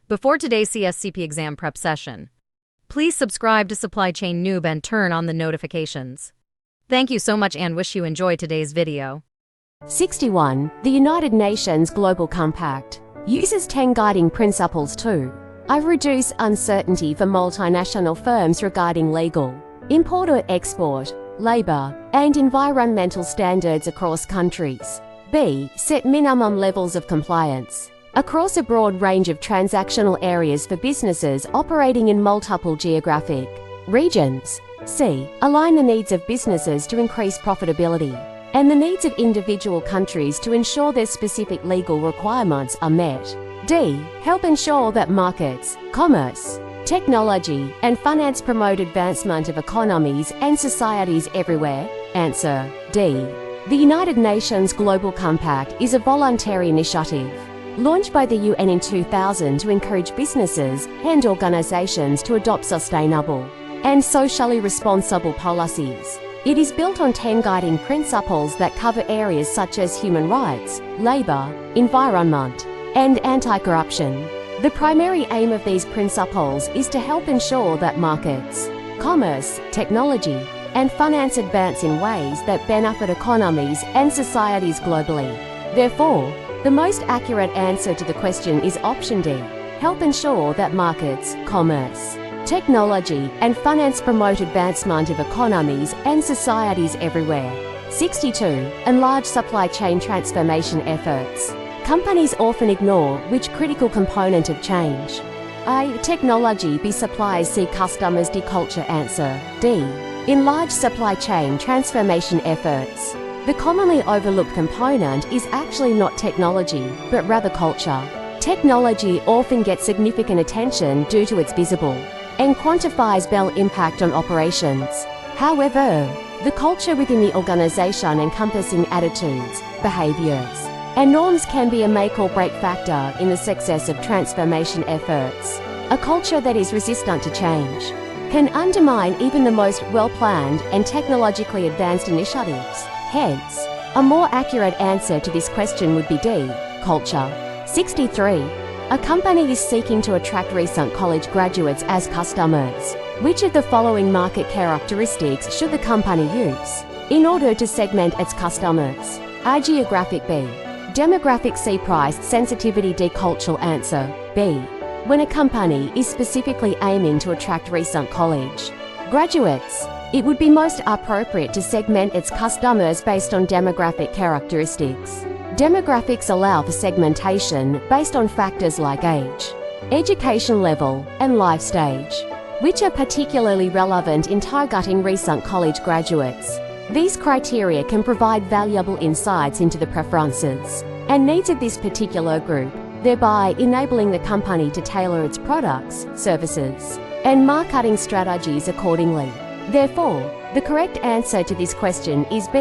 Before today's CSCP exam prep session, please subscribe to Supply Chain Noob and turn on the notifications. Thank you so much and wish you enjoy today's video. 61. The United Nations Global Compact uses 10 guiding principles to reduce uncertainty for multinational firms regarding legal, import or export, labor, and environmental standards across countries. B. Set minimum levels of compliance across a broad range of transactional areas for businesses operating in multiple geographic regions. C. Align the needs of businesses to increase profitability and the needs of individual countries to ensure their specific legal requirements are met. D. Help ensure that markets, commerce, technology, and finance promote advancement of economies and societies everywhere. Answer D. The United Nations Global Compact is a voluntary initiative launched by the UN in 2000 to encourage businesses and organizations to adopt sustainable and socially responsible policies. It is built on 10 guiding principles that cover areas such as human rights, labor, environment, and anti-corruption. The primary aim of these principles is to help ensure that markets, commerce, technology, and finance advance in ways that benefit economies and societies globally. Therefore, the most accurate answer to the question is option D. Help ensure that markets, commerce, technology, and finance promote advancement of economies and societies everywhere. 62. Enlarge supply chain transformation efforts. Companies often ignore which critical component of change. A. Technology. B. Suppliers. C. Customers. D. Culture. Answer D. Enlarge supply chain transformation efforts. The commonly overlooked component is actually not technology, but rather culture. Technology often gets significant attention due to its visible and quantifiable impact on operations. However, the culture within the organization encompassing attitudes, behaviors, and norms can be a make or break factor in the success of transformation efforts. A culture that is resistant to change can undermine even the most well-planned and technologically advanced initiatives. Hence, a more accurate answer to this question would be D. Culture. 63. A company is seeking to attract recent college graduates as customers. Which of the following market characteristics should the company use in order to segment its customers? A. Geographic. B. Demographic. C. Price sensitivity. D. Cultural. Answer B. When a company is specifically aiming to attract recent college graduates, it would be most appropriate to segment its customers based on demographic characteristics. Demographics allow for segmentation based on factors like age, education level, and life stage, which are particularly relevant in targeting recent college graduates. These criteria can provide valuable insights into the preferences and needs of this particular group, thereby enabling the company to tailor its products, services, and marketing strategies accordingly. Therefore, the correct answer to this question is B.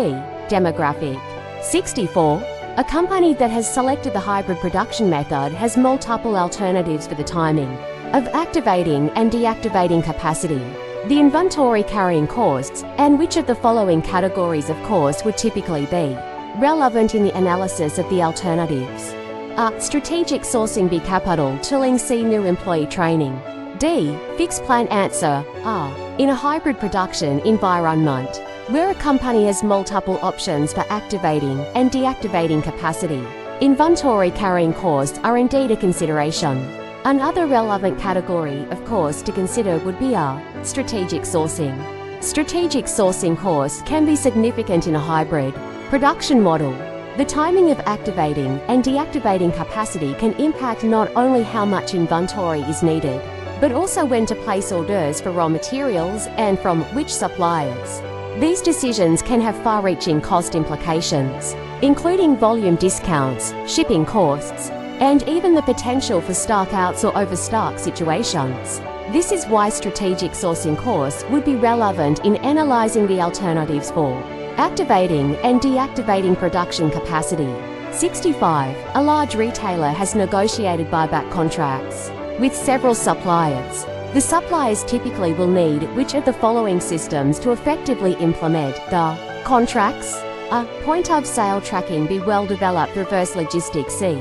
Demographic. 64. A company that has selected the hybrid production method has multiple alternatives for the timing of activating and deactivating capacity, the inventory carrying costs, and which of the following categories of cost would typically be relevant in the analysis of the alternatives? A. Strategic sourcing. B. Capital, tooling. C. New employee training. D. Fixed plant. Answer A. In a hybrid production environment, where a company has multiple options for activating and deactivating capacity, inventory carrying costs are indeed a consideration. Another relevant category of cost to consider would be A. Strategic sourcing. Strategic sourcing costs can be significant in a hybrid production model. The timing of activating and deactivating capacity can impact not only how much inventory is needed, but also when to place orders for raw materials and from which suppliers. These decisions can have far-reaching cost implications, including volume discounts, shipping costs, and even the potential for stock-outs or overstock situations. This is why strategic sourcing costs would be relevant in analyzing the alternatives for activating and deactivating production capacity. 65. A large retailer has negotiated buyback contracts with several suppliers. The suppliers typically will need which of the following systems to effectively implement the contracts? A. Point of sale tracking. B. Well developed reverse logistics. C.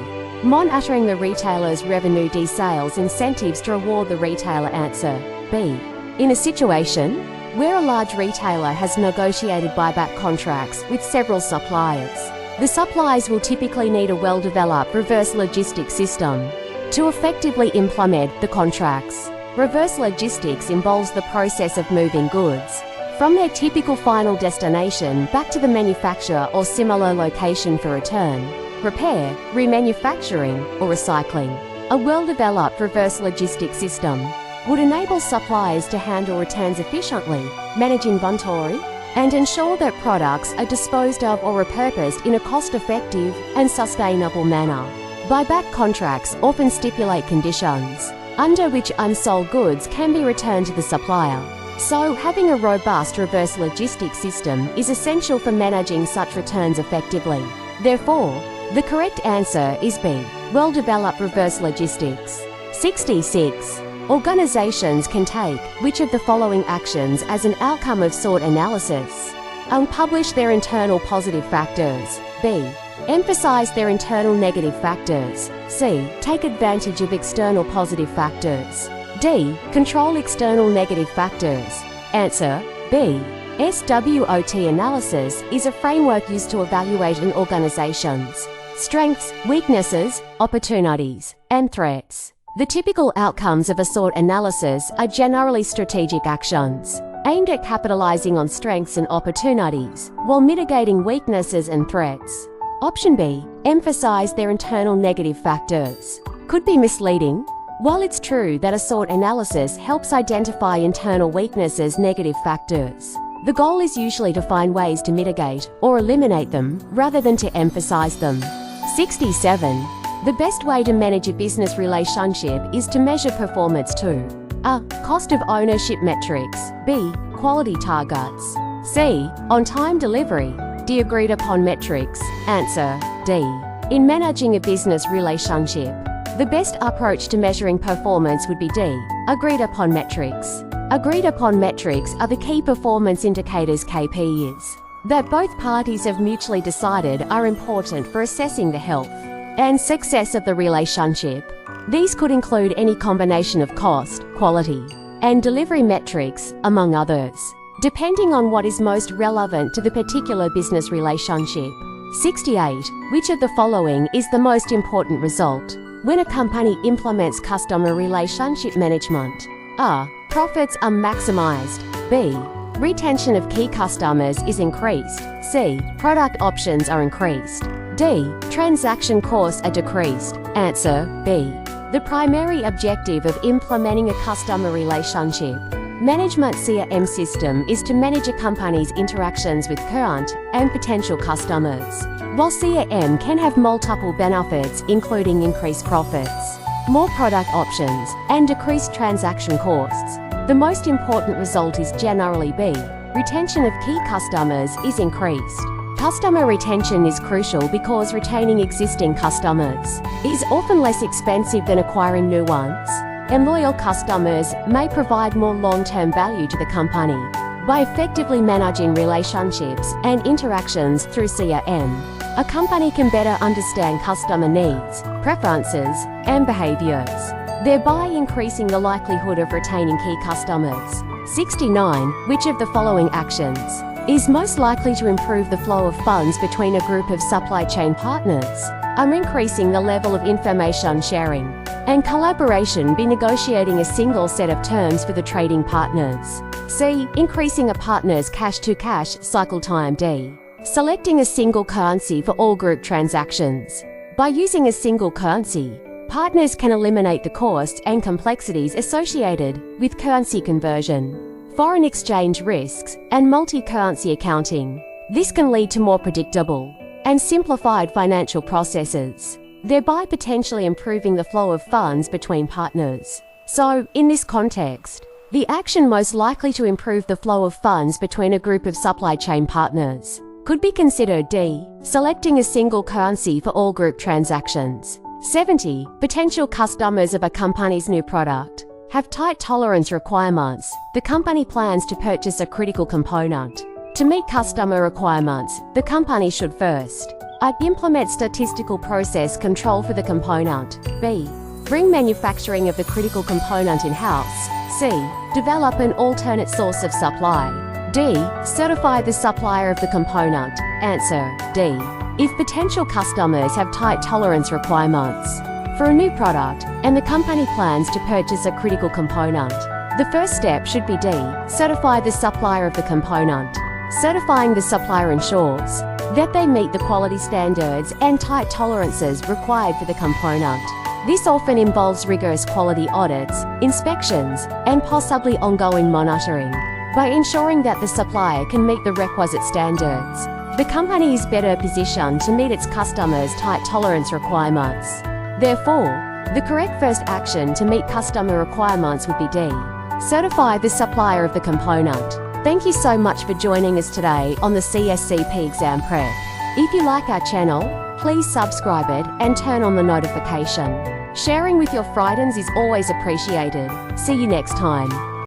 Monitoring the retailer's revenue. D. Sales incentives to reward the retailer. Answer B. In a situation where a large retailer has negotiated buyback contracts with several suppliers, the suppliers will typically need a well-developed reverse logistics system to effectively implement the contracts. Reverse logistics involves the process of moving goods from their typical final destination back to the manufacturer or similar location for return, repair, remanufacturing, or recycling. A well-developed reverse logistics system would enable suppliers to handle returns efficiently, manage inventory, and ensure that products are disposed of or repurposed in a cost-effective and sustainable manner. Buyback contracts often stipulate conditions under which unsold goods can be returned to the supplier. So, having a robust reverse logistics system is essential for managing such returns effectively. Therefore, the correct answer is B. Well-developed reverse logistics. 66. Organizations can take which of the following actions as an outcome of SWOT analysis? Publish their internal positive factors. B. Emphasize their internal negative factors. C. Take advantage of external positive factors. D. Control external negative factors. Answer B. SWOT analysis is a framework used to evaluate an organization's strengths, weaknesses, opportunities, and threats. The typical outcomes of a SWOT analysis are generally strategic actions aimed at capitalizing on strengths and opportunities while mitigating weaknesses and threats. Option B. Emphasize their internal negative factors. Could be misleading. While it's true that a SWOT analysis helps identify internal weaknesses, negative factors, the goal is usually to find ways to mitigate or eliminate them rather than to emphasize them. 67. The best way to manage a business relationship is to measure performance to A. Cost of ownership metrics. B. Quality targets. C. On-time delivery. D. Agreed upon metrics. Answer D. In managing a business relationship, the best approach to measuring performance would be D. Agreed upon metrics. Agreed upon metrics are the key performance indicators, KPIs, that both parties have mutually decided are important for assessing the health and success of the relationship. These could include any combination of cost, quality, and delivery metrics, among others, depending on what is most relevant to the particular business relationship. 68. Which of the following is the most important result when a company implements customer relationship management? A. Profits are maximized. B. Retention of key customers is increased. C. Product options are increased. D. Transaction costs are decreased. Answer B. The primary objective of implementing a customer relationship management CRM system is to manage a company's interactions with current and potential customers. While CRM can have multiple benefits, including increased profits, more product options, and decreased transaction costs, the most important result is generally B. Retention of key customers is increased. Customer retention is crucial because retaining existing customers is often less expensive than acquiring new ones, and loyal customers may provide more long-term value to the company. By effectively managing relationships and interactions through CRM, a company can better understand customer needs, preferences, and behaviors, thereby increasing the likelihood of retaining key customers. 69. Which of the following actions is most likely to improve the flow of funds between a group of supply chain partners? Increasing the level of information sharing and collaboration by negotiating a single set of terms for the trading partners. C. Increasing a partner's cash-to-cash cycle time. D. Selecting a single currency for all group transactions. By using a single currency, partners can eliminate the costs and complexities associated with currency conversion, foreign exchange risks, and multi-currency accounting. This can lead to more predictable and simplified financial processes, thereby potentially improving the flow of funds between partners. So, in this context, the action most likely to improve the flow of funds between a group of supply chain partners could be considered D. Selecting a single currency for all group transactions. 70. Potential customers of a company's new product have tight tolerance requirements. The company plans to purchase a critical component. To meet customer requirements, the company should first I. Implement statistical process control for the component. B. Bring manufacturing of the critical component in-house. C. Develop an alternate source of supply. D. Certify the supplier of the component. Answer: D. If potential customers have tight tolerance requirements for a new product, and the company plans to purchase a critical component, the first step should be D. Certify the supplier of the component. Certifying the supplier ensures that they meet the quality standards and tight tolerances required for the component. This often involves rigorous quality audits, inspections, and possibly ongoing monitoring. By ensuring that the supplier can meet the requisite standards, the company is better positioned to meet its customers' tight tolerance requirements. Therefore, the correct first action to meet customer requirements would be D. Certify the supplier of the component. Thank you so much for joining us today on the CSCP exam prep. If you like our channel, please subscribe it and turn on the notification. Sharing with your friends is always appreciated. See you next time.